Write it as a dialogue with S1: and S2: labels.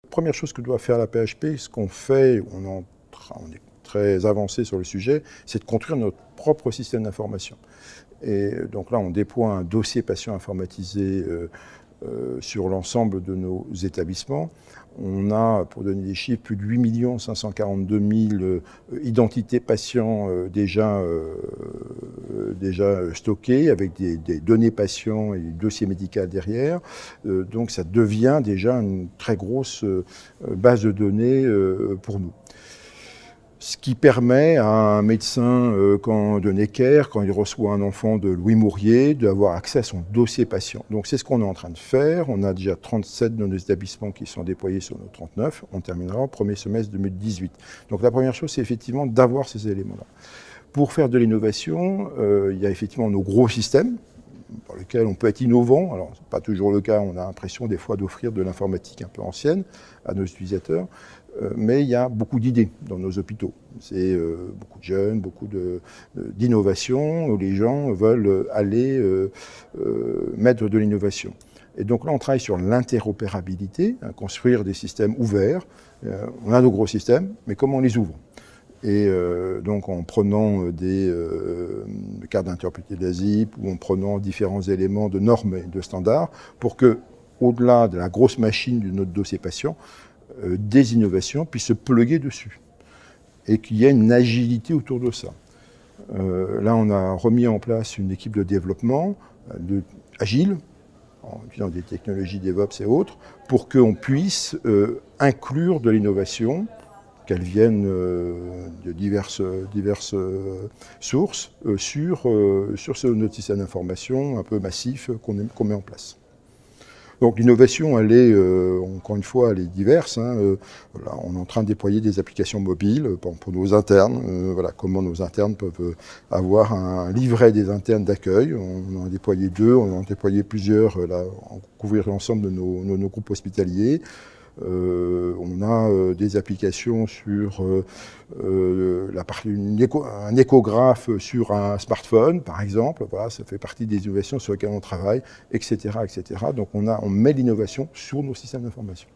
S1: Première chose que doit faire la PHP, ce qu'on fait, on est très avancé sur le sujet, c'est de construire notre propre système d'information. Et donc là, on déploie un dossier patient informatisé sur l'ensemble de nos établissements. On a, pour donner des chiffres, plus de 8 542 000 identités patients déjà stockées, avec des données patients et des dossiers médicaux derrière. Donc ça devient déjà une très grosse base de données pour nous. Ce qui permet à un médecin de Necker, quand il reçoit un enfant de Louis Mourier, d'avoir accès à son dossier patient. Donc c'est ce qu'on est en train de faire. On a déjà 37 de nos établissements qui sont déployés sur nos 39. On terminera au premier semestre 2018. Donc la première chose, c'est effectivement d'avoir ces éléments-là. Pour faire de l'innovation, il y a effectivement nos gros systèmes, dans lesquels on peut être innovant. Alors, ce n'est pas toujours le cas, on a l'impression des fois d'offrir de l'informatique un peu ancienne à nos utilisateurs, mais il y a beaucoup d'idées dans nos hôpitaux. C'est beaucoup de jeunes, beaucoup d'innovations, où les gens veulent aller mettre de l'innovation. Et donc là, on travaille sur l'interopérabilité, construire des systèmes ouverts. On a nos gros systèmes, mais comment on les ouvre ? Et donc en prenant des cartes d'interpréter de la ZIP ou en prenant différents éléments de normes et de standards pour que, au-delà de la grosse machine de notre dossier patient, des innovations puissent se plugger dessus et qu'il y ait une agilité autour de ça. Là, on a remis en place une équipe de développement agile, en utilisant des technologies DevOps et autres, pour qu'on puisse inclure de l'innovation, qu'elles viennent de diverses sources, sur notre système d'information un peu massif qu'on met en place. Donc l'innovation, elle est, encore une fois, elle est diverse. Là, on est en train de déployer des applications mobiles pour nos internes. Voilà, comment nos internes peuvent avoir un livret des internes d'accueil. On en a déployé 2, on en a déployé plusieurs, là, en couvrir l'ensemble de nos groupes hospitaliers. On a des applications sur un échographe sur un smartphone, par exemple. Voilà, ça fait partie des innovations sur lesquelles on travaille, etc., etc. Donc on met l'innovation sur nos systèmes d'information.